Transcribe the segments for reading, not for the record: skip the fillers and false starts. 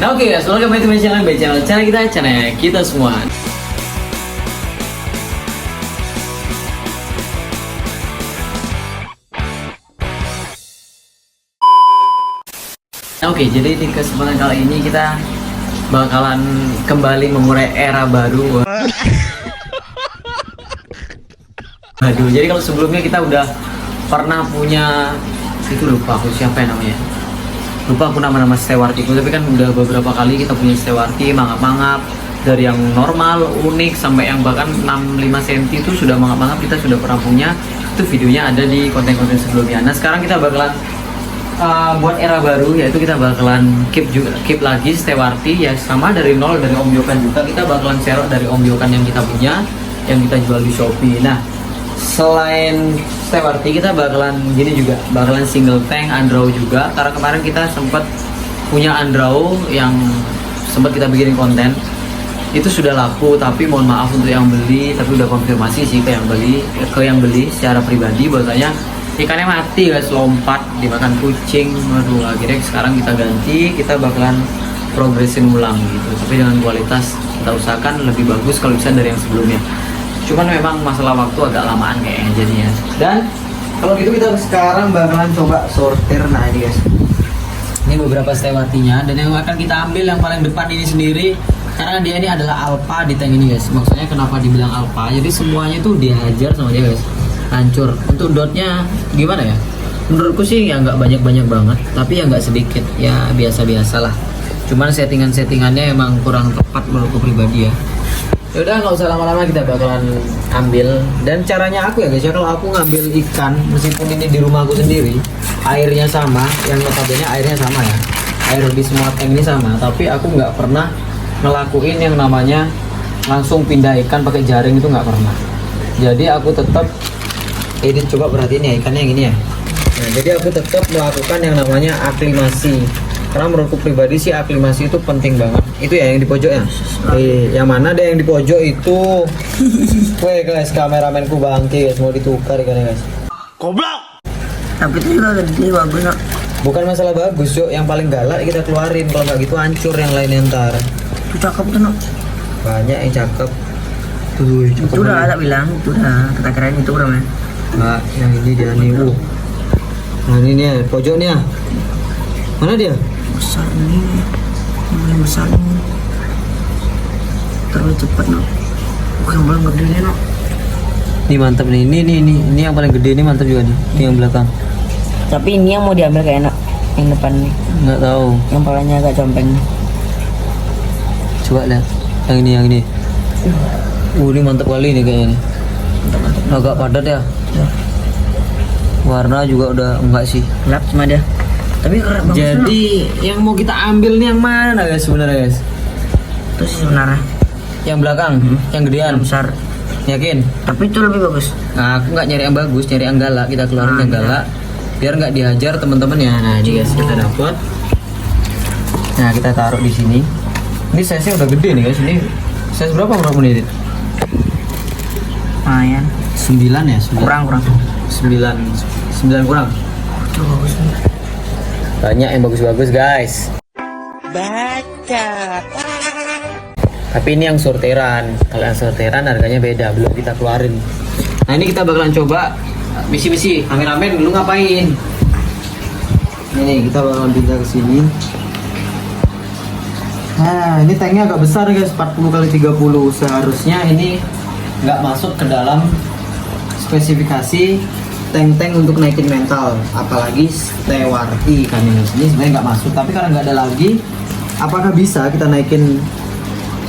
Oke guys, welcome back to my channel channel kita semua. Oke, jadi di kesempatan kali ini kita bakalan kembali memulai era baru. Aduh, jadi kalau sebelumnya kita udah pernah punya, itu lupa aku siapa yang namanya, lupa aku nama steward itu, tapi kan udah beberapa kali kita punya stewardty mangap-mangap, dari yang normal, unik, sampai yang bahkan 65 cm itu sudah mangap-mangap kita sudah pernah punya. Itu videonya ada di konten-konten sebelumnya. Nah sekarang kita bakalan buat era baru, yaitu kita bakalan keep lagi stewardty ya, sama dari nol, dari Om Yokan juga. Kita bakalan share dari Om Yokan yang kita punya, yang kita jual di Shopee. Nah selain stewardty kita bakalan gini juga, bakalan single tank Andrew juga, karena kemarin kita sempat punya Andrew yang sempat kita bikin konten, itu sudah laku, tapi mohon maaf untuk yang beli, tapi udah konfirmasi sih ke yang beli secara pribadi bahwasanya ikannya mati guys, lompat dimakan kucing. Waduh, akhirnya sekarang kita ganti, kita bakalan progresin ulang gitu, tapi dengan kualitas kita usahakan lebih bagus kalau bisa dari yang sebelumnya. Cuman memang masalah waktu agak lamaan kayaknya jadinya. Dan kalau gitu kita sekarang bakalan coba sortir. Nah ini guys, ini beberapa stewardty-nya, dan yang akan kita ambil yang paling depan ini sendiri, karena dia ini adalah alpha di tank ini guys. Maksudnya kenapa dibilang alpha, jadi semuanya tuh dihajar sama dia guys, hancur. Untuk dotnya gimana ya, menurutku sih ya nggak banyak-banyak banget, tapi ya nggak sedikit, ya biasa-biasalah. Cuman settingannya emang kurang tepat menurutku pribadi ya. Yaudah, nggak usah lama-lama, kita bakalan ambil. Dan caranya aku ya guys ya, kalau aku ngambil ikan, meskipun ini di rumah aku sendiri, airnya sama, yang notabene airnya sama ya, air di semua tank ini sama, tapi aku nggak pernah ngelakuin yang namanya langsung pindah ikan pakai jaring, itu nggak pernah. Jadi aku tetap edit, coba perhatiin ya ikannya yang ini ya. Nah, jadi aku tetap melakukan yang namanya aklimasi, karena menurutku pribadi sih aklimasi itu penting banget. Itu ya yang di pojok ya. Yang mana ada yang di pojok itu. Weh guys, kameramenku bangke guys, mau ditukar ikannya guys. Goblok. Tapi itu juga gede bagus nak. Bukan masalah bagus, Jok, yang paling galak kita keluarin, kalau nggak gitu hancur yang lainnya ntar. Itu cakep tuh nak. Banyak yang cakep. Tuh, cakep. Itu udah tak bilang, itu udah kita kirain itu udah men. Nah, yang ini dia nih. Nah ini nih pojok nih ya. Mana dia? Besar ini, yang besar ini. Terlalu cepat nak. Bukan paling gede nih nak. Ini mantap nih, ini yang paling gede, ini mantap juga nih, ini yang belakang. Tapi ini yang mau diambil kayak enak, yang depan nih. Nggak tahu. Yang palanya agak compeng. Coba lihat, yang ini. Ini mantap kali nih kayaknya nih. Agak padat ya. Warna juga udah enggak sih. Gelap cuma dia. Tapi keren banget. Jadi yang mau kita ambil nih yang mana guys sebenarnya guys? Itu sih sebenarnya. Yang belakang, yang gedean. Yang besar. Yakin? Tapi itu lebih bagus. Nah, aku nggak nyari yang bagus, nyari yang galak. Kita keluarin yang galak, biar nggak dihajar teman-teman ya. Nah ini guys, kita dapat. Nah kita taruh di sini. Ini size-nya udah gede nih guys. Ini size berapa menurut menit? Lumayan. 9 ya? 9. Kurang. 9 kurang. Itu bagus nih. Banyak yang bagus-bagus guys. Baca. Tapi ini yang sortiran. Kalau yang sortiran harganya beda, belum kita keluarin. Nah ini kita bakalan coba misi-misi. Kameramen lu ngapain? Ini kita bakalan pindah ke sini. Nah ini tanknya agak besar guys, 40x30. Seharusnya ini nggak masuk ke dalam spesifikasi tank-tank untuk naikin mental, apalagi stewardty kan ini sebenarnya nggak masuk. Tapi karena nggak ada lagi, apakah bisa kita naikin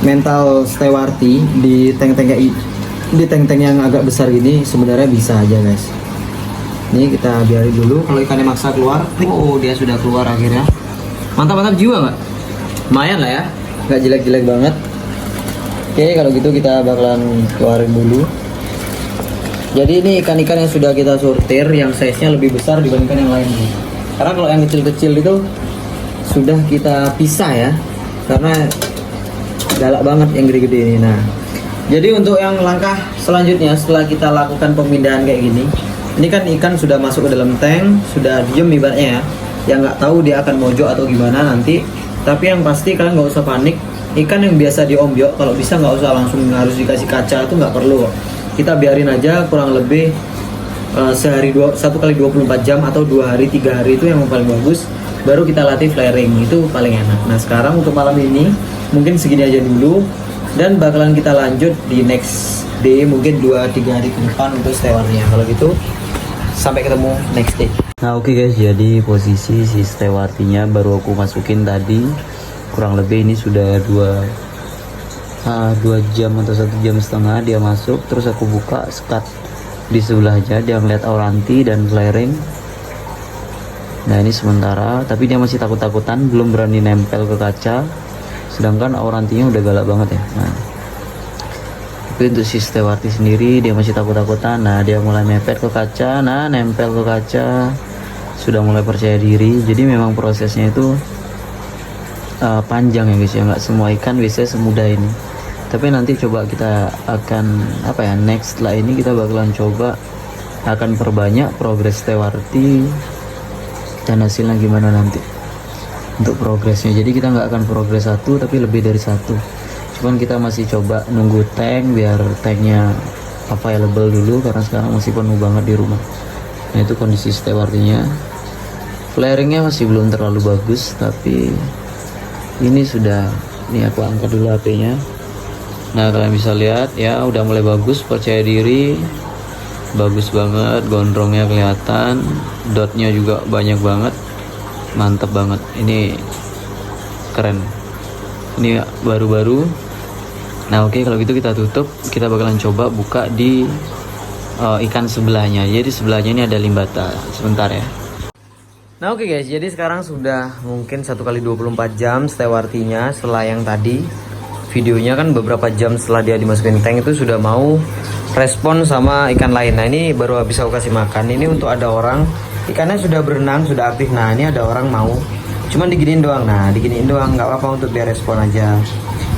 mental stewardty di tank-tank kayak di tank-tank yang agak besar gini? Sebenarnya bisa aja guys. Ini kita biarin dulu. Kalau ikannya maksa keluar, oh dia sudah keluar akhirnya. Mantap jiwa nggak? Lumayan lah ya, nggak jelek-jelek banget. Oke, kalau gitu kita bakalan keluarin dulu. Jadi ini ikan-ikan yang sudah kita sortir, yang size-nya lebih besar dibandingkan yang lain nih. Karena kalau yang kecil-kecil itu sudah kita pisah ya, karena galak banget yang gede-gede ini. Nah, jadi untuk yang langkah selanjutnya setelah kita lakukan pemindahan kayak gini, ini kan ikan sudah masuk ke dalam tank, sudah diem ibaratnya ya. Yang nggak tahu dia akan mojok atau gimana nanti Tapi yang pasti kalian nggak usah panik. Ikan yang biasa diombyok kalau bisa nggak usah langsung harus dikasih kaca, itu nggak perlu kok. Kita biarin aja kurang lebih sehari 1 kali 24 jam atau 2 hari 3 hari, itu yang paling bagus. Baru kita latih flaring, itu paling enak. Nah sekarang untuk malam ini mungkin segini aja dulu, dan bakalan kita lanjut di next day, mungkin 2-3 hari ke depan untuk stewartnya. Kalau gitu sampai ketemu next day. Nah oke guys, jadi posisi si stewartinya baru aku masukin tadi, kurang lebih ini sudah 2 jam atau 1,5 jam dia masuk. Terus aku buka sekat di sebelahnya, dia ngeliat auranti dan flaring. Nah ini sementara, tapi dia masih takut-takutan, belum berani nempel ke kaca, sedangkan aurantinya udah galak banget ya. Nah tapi untuk si stewarti sendiri dia masih takut-takutan. Nah dia mulai mepet ke kaca, nah nempel ke kaca, sudah mulai percaya diri. Jadi memang prosesnya itu panjang ya guys ya, nggak semua ikan biasanya semudah ini. Tapi nanti coba kita akan next setelah ini kita bakalan coba akan perbanyak progres stewarti dan hasilnya gimana nanti untuk progresnya. Jadi kita nggak akan progres 1 tapi lebih dari 1. Cuman kita masih coba nunggu tank biar tanknya available dulu, karena sekarang masih penuh banget di rumah. Nah itu kondisi stewartinya. Flaringnya masih belum terlalu bagus, tapi ini sudah, ini aku angkat dulu HP-nya. Nah kalian bisa lihat ya, udah mulai bagus, percaya diri, bagus banget, gondrongnya kelihatan, dotnya juga banyak banget, mantep banget. Ini keren, ini baru-baru. Nah oke, kalau gitu kita tutup, kita bakalan coba buka di ikan sebelahnya. Jadi sebelahnya ini ada limbata, sebentar ya. Nah oke guys, jadi sekarang sudah mungkin 1 kali 24 jam stewartinya setelah yang tadi videonya kan beberapa jam setelah dia dimasukin tank itu sudah mau respon sama ikan lain. Nah ini baru habis aku kasih makan. Ini untuk ada orang, ikannya sudah berenang, sudah aktif. Nah ini ada orang mau, cuman diginiin doang. Nah diginiin doang, nggak apa-apa, untuk biar respon aja.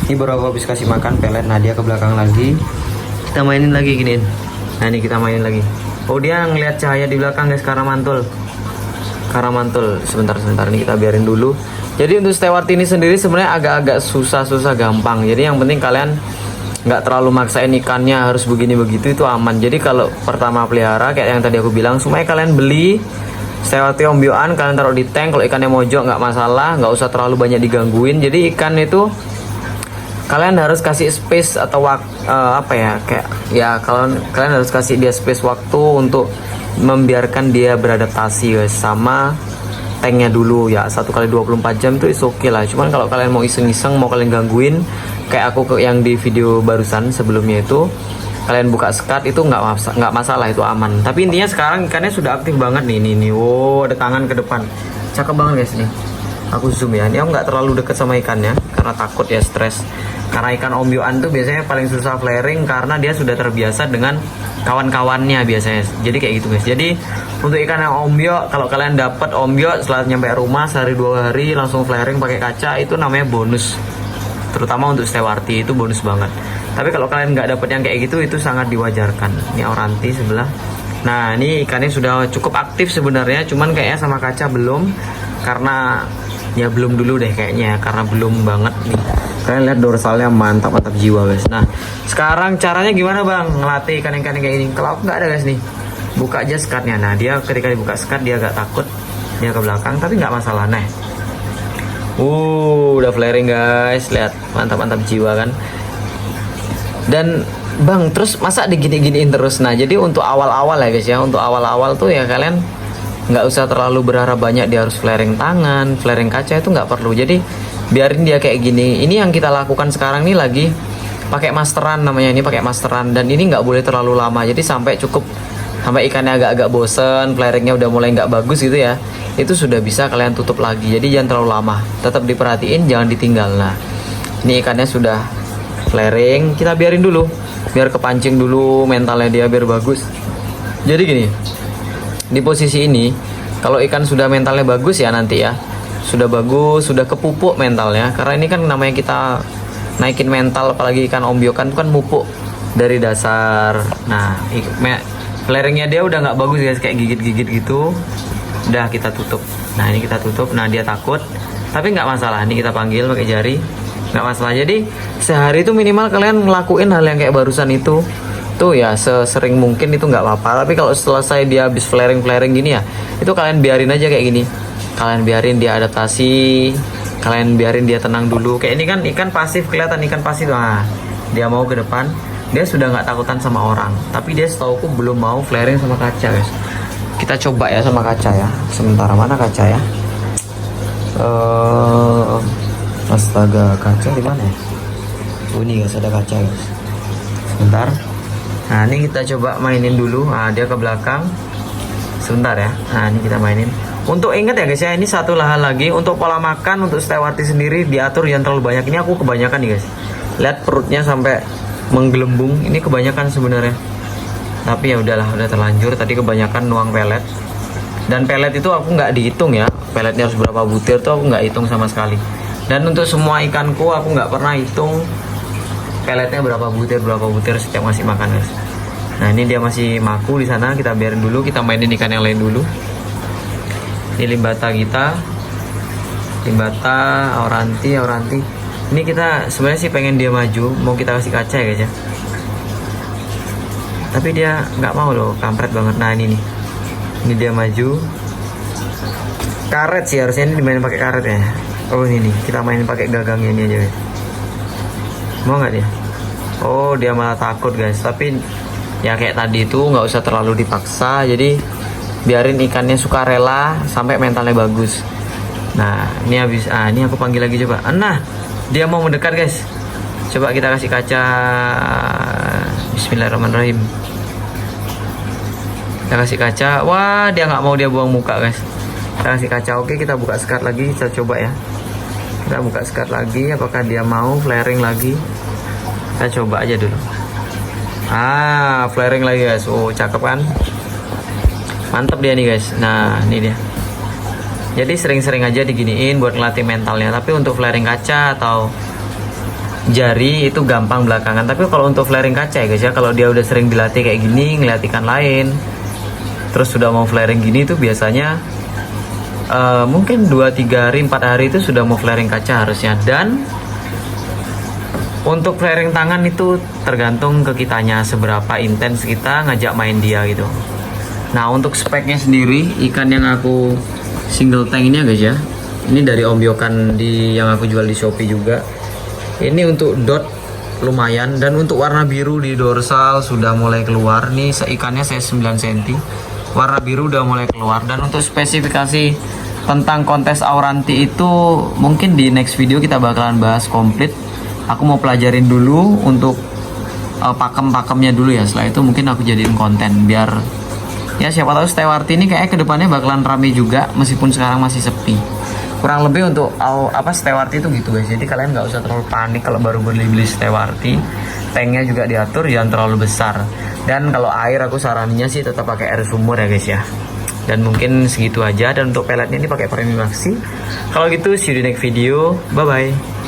Ini baru aku habis kasih makan pelet. Nah dia ke belakang lagi, kita mainin lagi giniin. Nah ini kita mainin lagi. Oh dia ngelihat cahaya di belakang guys, karena mantul. Sebentar ini kita biarin dulu. Jadi untuk steward ini sendiri sebenarnya agak-agak susah gampang. Jadi yang penting kalian nggak terlalu maksain ikannya harus begini begitu, itu aman. Jadi kalau pertama pelihara kayak yang tadi aku bilang, semuanya kalian beli steward ombyoan, kalian taruh di tank. Kalau ikannya mojok nggak masalah, nggak usah terlalu banyak digangguin. Jadi ikan itu kalian harus kasih space atau kalian harus kasih dia space waktu untuk membiarkan dia beradaptasi guys sama tanknya dulu ya. 1 kali 24 jam itu is oke lah. Cuman kalau kalian mau iseng-iseng, mau kalian gangguin kayak aku yang di video barusan sebelumnya itu, kalian buka sekat itu nggak masalah, itu aman. Tapi intinya sekarang ikannya sudah aktif banget nih. Wow, ada tangan ke depan, cakep banget guys nih. Aku zoom ya, dia nggak terlalu deket sama ikannya karena takut ya, stres. Karena ikan ombyoan tuh biasanya paling susah flaring karena dia sudah terbiasa dengan kawan-kawannya biasanya. Jadi kayak gitu guys. Jadi untuk ikan yang ombyok, kalau kalian dapat ombyok setelah nyampe rumah sehari 2 hari langsung flaring pakai kaca, itu namanya bonus. Terutama untuk stewarti itu bonus banget. Tapi kalau kalian nggak dapet yang kayak gitu, itu sangat diwajarkan. Ini auranti sebelah. Nah ini ikannya sudah cukup aktif sebenarnya, cuman kayaknya sama kaca belum, karena ya belum dulu deh kayaknya, karena belum banget nih. Kalian lihat dorsalnya mantap jiwa guys. Nah sekarang caranya gimana bang ngelatih ikan-ikan kayak ini? Kalau aku nggak ada guys nih, buka aja sekatnya. Nah dia ketika dibuka sekat dia agak takut, dia ke belakang, tapi nggak masalah. Nah udah flaring guys, lihat mantap jiwa kan. Dan bang terus masa digini-giniin terus? Nah jadi untuk awal-awal ya guys ya, untuk awal-awal tuh ya kalian nggak usah terlalu berharap banyak dia harus flaring tangan, flaring kaca, itu nggak perlu. Jadi biarin dia kayak gini. Ini yang kita lakukan sekarang nih, lagi pakai masteran namanya, ini pakai masteran, dan ini nggak boleh terlalu lama. Jadi sampai ikannya agak-agak bosen, flaringnya udah mulai nggak bagus gitu ya, itu sudah bisa kalian tutup lagi. Jadi jangan terlalu lama, tetap diperhatiin, jangan ditinggal. Nah ini ikannya sudah flaring, kita biarin dulu biar kepancing dulu mentalnya dia biar bagus. Jadi gini, di posisi ini kalau ikan sudah mentalnya bagus ya, nanti ya sudah bagus, sudah kepupuk mentalnya, karena ini kan namanya kita naikin mental, apalagi ikan ombyokan itu kan mupuk dari dasar. Nah flaringnya dia udah nggak bagus guys, kayak gigit-gigit gitu, udah kita tutup. Nah ini kita tutup. Nah dia takut, Tapi nggak masalah, nih kita panggil pakai jari, nggak masalah. Jadi sehari itu minimal kalian ngelakuin hal yang kayak barusan itu tuh ya, sesering mungkin itu nggak apa-apa. Tapi kalau selesai dia habis flaring gini ya, itu kalian biarin aja kayak gini. Kalian biarin dia adaptasi, kalian biarin dia tenang dulu. Kayak ini kan ikan pasif, kelihatan ikan pasif. Nah, dia mau ke depan, dia sudah nggak takutan sama orang. Tapi dia setauku belum mau flaring sama kaca, guys. Kita coba ya sama kaca ya. Sementara mana kaca ya? Astaga, kaca di mana ya? Oh, ini guys, ada kaca guys. Sebentar. Nah, ini kita coba mainin dulu. Nah, dia ke belakang. Sebentar ya. Nah, ini kita mainin. Untuk ingat ya guys ya, ini satu hal lagi. Untuk pola makan, untuk stewarti sendiri diatur jangan terlalu banyak. Ini aku kebanyakan nih guys. Lihat perutnya sampai menggelembung. Ini kebanyakan sebenarnya. Tapi ya udahlah, udah terlanjur. Tadi kebanyakan nuang pelet. Dan pelet itu aku nggak dihitung ya. Peletnya harus berapa butir tuh aku nggak hitung sama sekali. Dan untuk semua ikanku aku nggak pernah hitung peletnya berapa butir setiap ngasih makan guys. Nah, ini dia masih maku di sana, kita biarin dulu, kita mainin ikan yang lain dulu. Ini limbata kita, limbata, auranti. Ini kita sebenarnya sih pengen dia maju, mau kita kasih kaca ya guys ya. Tapi dia nggak mau loh, kampret banget. Nah, ini nih, ini dia maju. Karet sih harusnya ini dimainin pakai karet ya. Oh, ini nih, kita mainin pakai gagangnya ini aja guys. Mau nggak dia? Oh, dia malah takut guys. Tapi ya kayak tadi itu nggak usah terlalu dipaksa. Jadi biarin ikannya sukarela sampai mentalnya bagus. Nah, ini habis. Ini aku panggil lagi coba. Nah, dia mau mendekat guys. Coba kita kasih kaca. Bismillahirrahmanirrahim. Kita kasih kaca. Wah, dia nggak mau, dia buang muka guys. Kita kasih kaca. Oke, kita buka skat lagi. Kita coba ya. Kita buka skat lagi, apakah dia mau flaring lagi? Kita coba aja dulu. Flaring lagi guys. Oh, cakep kan? Mantep dia nih guys. Nah, ini dia. Jadi sering-sering aja diginiin buat ngelatih mentalnya. Tapi untuk flaring kaca atau jari itu gampang belakangan. Tapi kalau untuk flaring kaca ya guys ya, kalau dia udah sering dilatih kayak gini, ngeliat ikan lain, terus sudah mau flaring gini tuh biasanya mungkin 2-3 hari 4 hari itu sudah mau flaring kaca harusnya. Dan untuk flaring tangan itu tergantung ke kitanya seberapa intens kita ngajak main dia gitu. Nah, untuk speknya sendiri ikan yang aku single tank ini ya guys ya, ini dari Om Yokan yang aku jual di Shopee juga. Ini untuk dot lumayan, dan untuk warna biru di dorsal sudah mulai keluar nih. Ikannya saya 9 cm, warna biru udah mulai keluar. Dan untuk spesifikasi tentang kontes auranti itu mungkin di next video kita bakalan bahas komplit. Aku mau pelajarin dulu untuk pakem-pakemnya dulu ya. Setelah itu mungkin aku jadiin konten biar ya siapa tahu stewarti ini kayak kedepannya bakalan rame juga meskipun sekarang masih sepi. Kurang lebih untuk stewarti itu gitu guys. Jadi kalian nggak usah terlalu panik kalau baru beli stewarti. Tanknya juga diatur, jangan terlalu besar. Dan kalau air aku saraninnya sih tetap pakai air sumur ya guys ya. Dan mungkin segitu aja. Dan untuk peletnya ini pakai Premium Maxi. Kalau gitu see you di next video. Bye bye.